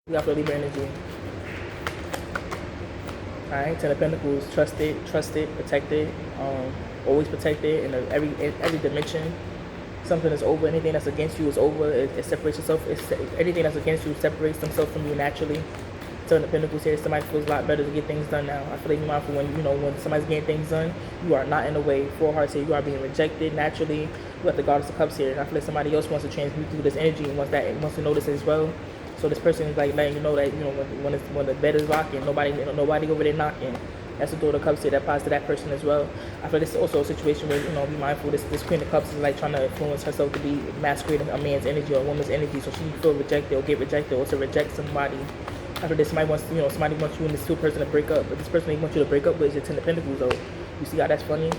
We got for Libra energy. Alright, Ten of Pentacles, trust it, protect it, always protect it in every dimension. Something is over, anything that's against you is over. It separates yourself. Anything that's against you separates themselves from you naturally. Ten of Pentacles here, somebody feels a lot better to get things done now. I feel like you're mindful when somebody's getting things done, you are not in the way. Four Hearts here, you are being rejected naturally. You got the Goddess of Cups here, and I feel like somebody else wants to transmute through this energy and wants to notice as well. So this person is like letting you know that when the bed is rocking, nobody over there knocking. That's the Door of Cups here. That applies to that person as well. I feel this is also a situation where be mindful. This Queen of Cups is like trying to influence herself to be masquerading a man's energy or a woman's energy, so she feel rejected or get rejected or to reject somebody. I feel this somebody wants you and this two person to break up, but this person they want you to break up with is your Ten of Pentacles. Though you see how that's funny.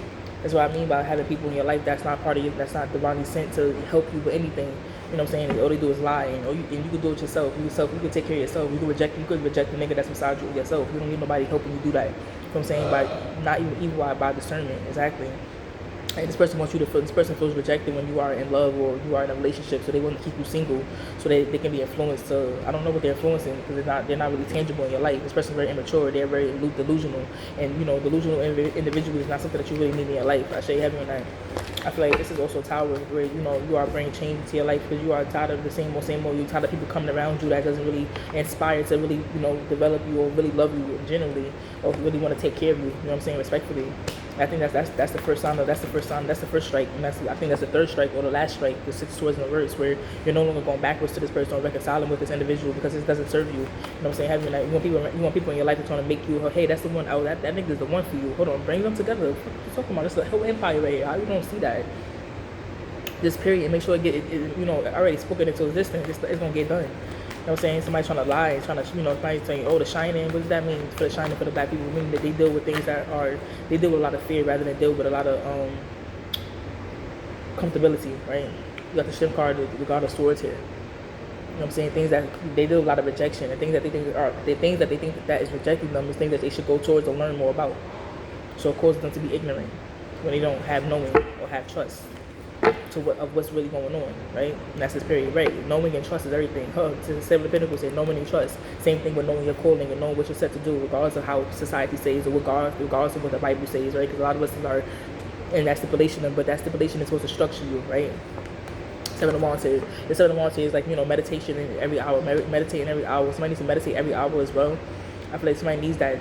That's what I mean by having people in your life that's not part of you, that's not divinely sent to help you with anything. You know what I'm saying? All they do is lie, and you can do it yourself. You can take care of yourself. You could reject the nigga that's beside you yourself. You don't need nobody helping you do that. You know what I'm saying? By not even evil, by discernment. Exactly. And this person wants you to feel. This person feels rejected when you are in love or you are in a relationship, so they want to keep you single, so they can be influenced. To I don't know what they're influencing because they're not really tangible in your life. This person's very immature. They're very delusional, and delusional individual is not something that you really need in your life. I show you heavy on that. I feel like this is also a tower where you are bringing change into your life because you are tired of the same old. You're tired of people coming around you that doesn't really inspire to really develop you or really love you generally or really want to take care of you. You know what I'm saying? Respectfully. I think that's the first sign. That's the first strike, and I think that's the third strike or the last strike. The six swords in reverse, where you're no longer going backwards to this person or reconciling with this individual because it doesn't serve you. You know what I'm saying? Having that, you want people in your life that's trying to make you, hey, that's the one. Oh, that nigga's the one for you. Hold on, bring them together. What are you talking about? This is a whole empire right here. How you don't see that? This period, make sure already spoken into existence. It's gonna get done. You know what I'm saying? Somebody trying to lie, somebody saying, oh, the shining. What does that mean for the shining for the black people? It means that they deal with things they deal with a lot of fear rather than deal with a lot of comfortability, right? You got the Ship card, the God of Swords here. You know what I'm saying? Things that they deal with a lot of rejection, and things that they think that is rejecting them is things that they should go towards or learn more about. So it causes them to be ignorant when they don't have knowing or have trust of what's really going on, right? And that's this period, right? Knowing and trust is everything. To the Seven of Pentacles say knowing and trust. Same thing with knowing your calling and knowing what you're set to do, regardless of how society says or regardless of what the Bible says, right? Because a lot of us are in that stipulation, but that stipulation is supposed to structure you, right? Seven of Wands says, the Seven of Wands says like meditation in every hour, meditating every hour. Somebody needs to meditate every hour as well. I feel like somebody needs that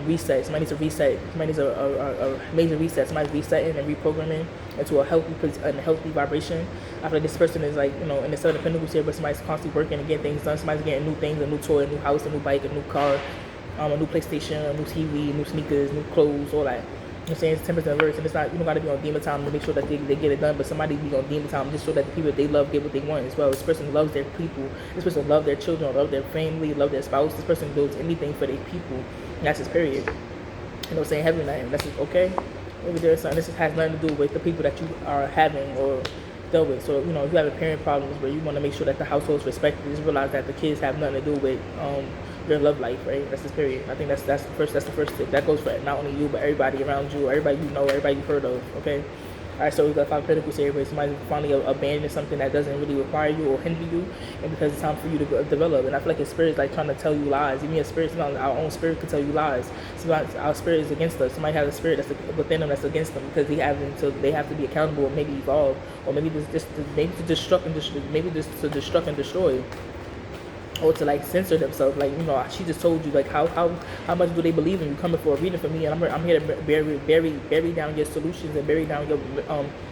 reset. Somebody needs a reset. Somebody needs a major reset. Somebody's resetting and reprogramming into a healthy vibration. I feel like this person is like, in the Seven of Pentacles here, but somebody's constantly working and getting things done. Somebody's getting new things, a new toy, a new house, a new bike, a new car, a new PlayStation, a new TV, new sneakers, new clothes, all that. You know what I'm saying? It's 10% reverse, and it's not, you don't got to be on demon time to make sure that they get it done, but somebody be on demon time just so that the people that they love get what they want as well. This person loves their people. This person loves their children, love their family, love their spouse. This person builds anything for their people, and that's his period. You know what I'm saying? Heaven and that's just okay. Maybe there's something. This has nothing to do with the people that you are having or dealt with. So, if you have a parent problems where you want to make sure that the household's respected, just realize that the kids have nothing to do with your love life, right? That's this period. I think that's the first tip. That goes for not only you, but everybody around you, everybody you know, everybody you've heard of, okay? All right, so we got Five of Pentacles here, where somebody finally abandoning something that doesn't really require you or hinder you, and because it's time for you to develop. And I feel like your spirit's like trying to tell you lies. Even your spirit, our own spirit can tell you lies. Sometimes our spirit is against us. Somebody has a spirit that's within them that's against them because they have to be accountable or maybe evolve, or maybe to destruct and destroy. Or to like censor themselves, like she just told you like how much do they believe in you coming for a reading for me, and I'm here to bury down your solutions and bury down your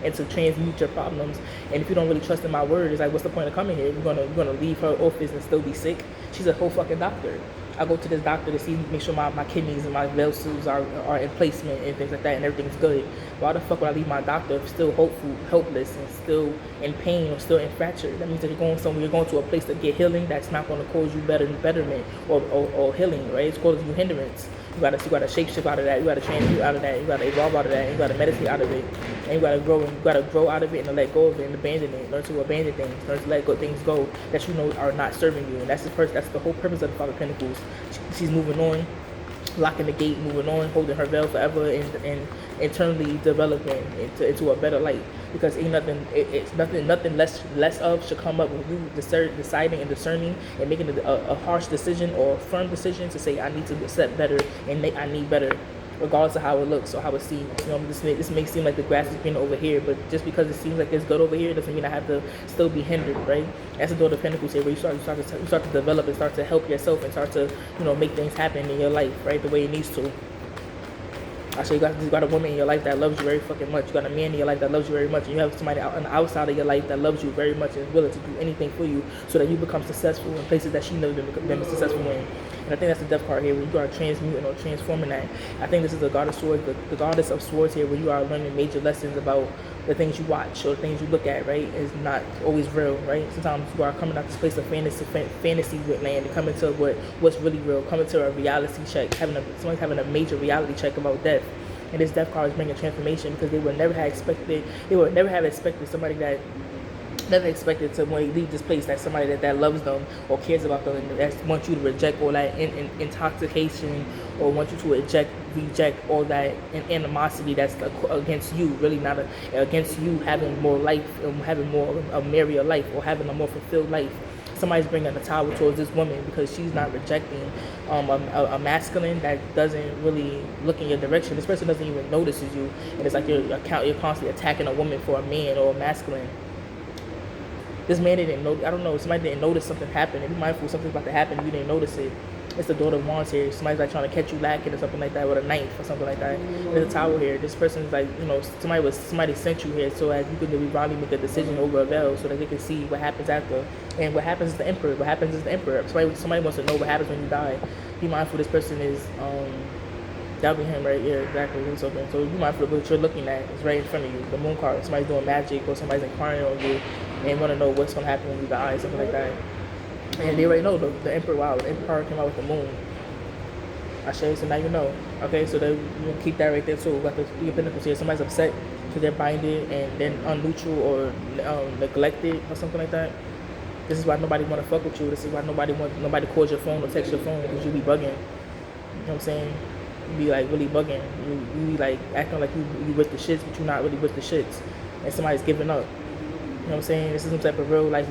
and to transmute your problems. And if you don't really trust in my word, it's like what's the point of coming here? You're gonna leave her office and still be sick. She's a whole fucking doctor. I go to this doctor to make sure my kidneys and my vessels are in placement and things like that, and everything's good. Why the fuck would I leave my doctor still hopeful, helpless, and still in pain or still in fracture? That means that you're going somewhere, you're going to a place to get healing that's not going to cause you betterment or healing, right? It's causing you hindrance. You gotta shape shift out of that. You gotta transmute out of that. You gotta evolve out of that. You gotta meditate out of it. And you gotta grow out of it and let go of it and abandon it. Learn to abandon things. Learn to let things go that you know are not serving you. And that's the whole purpose of the Five of Pentacles. She's moving on. locking the gate, moving on, holding her veil forever, and internally developing into a better light. Because ain't nothing, it's nothing less of should come up when you deciding and discerning and making a harsh decision or a firm decision to say I need to accept better and I need better, regardless of how it looks or how it seems. You know, this may seem like the grass is green over here, but just because it seems like it's good over here doesn't mean I have to still be hindered, right? That's the door of Pentacles here, where you start to develop and start to help yourself and start to, you know, make things happen in your life, right, the way it needs to. I say you got a woman in your life that loves you very fucking much. You got a man in your life that loves you very much. And you have somebody on the outside of your life that loves you very much and is willing to do anything for you so that you become successful in places that she never been successful in. And I think that's the death card here, where you are transmuting or transforming that. I think this is the God of Swords, the Goddess of Swords here, where you are learning major lessons about the things you watch or the things you look at, right, is not always real, right? Sometimes you are coming out this place of fantasy land and coming to what's really real, coming to a reality check, someone's having a major reality check about death. And this death card is bringing transformation because they would never have expected somebody that never expected to when they leave this place that somebody that loves them or cares about them and that wants you to reject all that intoxication or want you to reject all that animosity that's against you, really not against you having more life and having more a merrier life or having a more fulfilled life. Somebody's bringing a towel towards this woman because she's not rejecting a masculine that doesn't really look in your direction. This person doesn't even notices you, and it's like you're constantly attacking a woman for a man or a masculine. This man didn't know. I don't know. Somebody didn't notice something happened. And be mindful something's about to happen. You didn't notice it. It's the daughter of wands here. Somebody's like trying to catch you lacking or something like that with a knife or something like that. There's a tower here. This person's like, you know, somebody sent you here so as you can probably make a decision over a veil so that they can see what happens after. And what happens is the emperor. What happens is the emperor. Somebody wants to know what happens when you die. Be mindful. This person is that'll be him right here, exactly. So be mindful of what you're looking at. It's right in front of you. The moon card. Somebody's doing magic or somebody's inquiring on you and want to know what's going to happen when you die, something like that. And they already know the emperor. Wow, the emperor came out with the moon. I show you, so now you know. Okay, so you keep that right there too. Got the Three of Pentacles here. Somebody's upset because they're binded and then unneutral or neglected or something like that. This is why nobody want to fuck with you. This is why nobody calls your phone or text your phone because you be bugging. You know what I'm saying? You be like really bugging. You be like acting like you with the shits, but you're not really with the shits. And somebody's giving up. You know what I'm saying? This is some type of real life,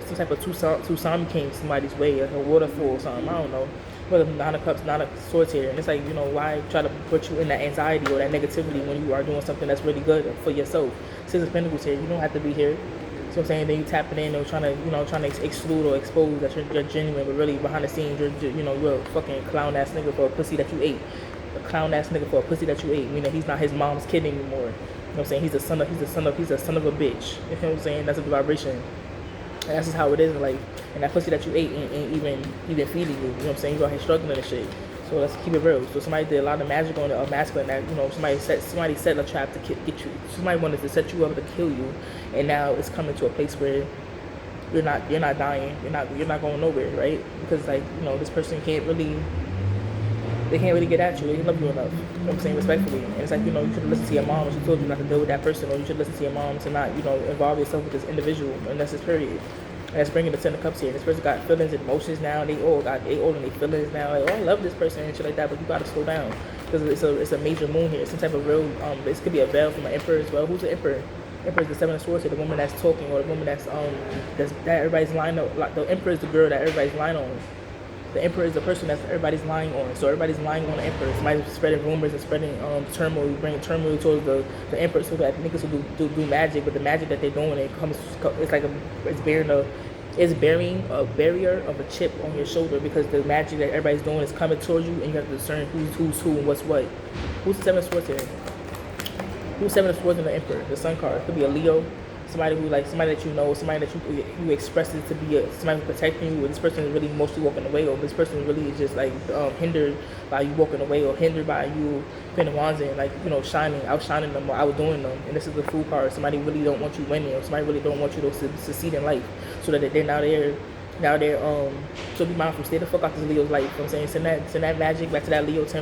some type of tsunami came somebody's way, like a waterfall or something. I don't know. But Nine of Cups, Nine of Swords here. And it's like, you know, why try to put you in that anxiety or that negativity when you are doing something that's really good for yourself? Six of Pentacles here. You don't have to be here. So I'm saying, then you tapping in or trying to exclude or expose that you're genuine, but really behind the scenes, you're a fucking clown ass nigga for a pussy that you ate. A clown ass nigga for a pussy that you ate. Meaning he's not his mom's kid anymore. You know what I'm saying? He's a son of a bitch. You know what I'm saying? That's a vibration. And that's just how it is in life. And that pussy that you ate ain't even feeding you. You know what I'm saying? You out here struggling and shit. So let's keep it real. So somebody did a lot of magic on a masculine that, you know, somebody set a trap to get you. Somebody wanted to set you up to kill you, and now it's coming to a place where you're not dying. You're not going nowhere, right? Because like, you know, this person can't really get at you. They love you enough. You know what I'm saying? Respectfully. And it's like, you know, you should have listened to your mom when she told you not to deal with that person, or you should listen to your mom to not, you know, involve yourself with this individual, and that's his period. And that's bringing the Ten of Cups here. This person got feelings and emotions now. They all in their feelings now. Like, oh, I love this person and shit like that, but you gotta slow down. Because it's a major moon here. It's some type of real, this could be a veil from an emperor as well. Who's the emperor? Emperor is the Seven of Swords here, the woman that's talking, or the woman that's that everybody's lying on. Like, the emperor is the girl that everybody's lying on. The emperor is the person that everybody's lying on. So everybody's lying on the emperor. Somebody's spreading rumors and spreading turmoil, bringing turmoil towards the emperor, so that niggas will do magic. But the magic that they're doing, it's bearing a barrier of a chip on your shoulder, because the magic that everybody's doing is coming towards you, and you have to discern who's who and what's what. Who's the Seven of Swords here? Who's Seven of Swords in the emperor? The Sun card. It could be a Leo. Somebody that you know, somebody that you express it to be somebody protecting you, or this person is really mostly walking away, or this person really is just like hindered by you walking away, or hindered by you putting wands in, like, you know, outshining them or outdoing them. And this is the Fool card. Somebody really don't want you winning, or somebody really don't want you to succeed in life, so that they're now there. So be mindful. Stay the fuck out this Leo's life. You know what I'm saying? Send that magic back to that Leo 10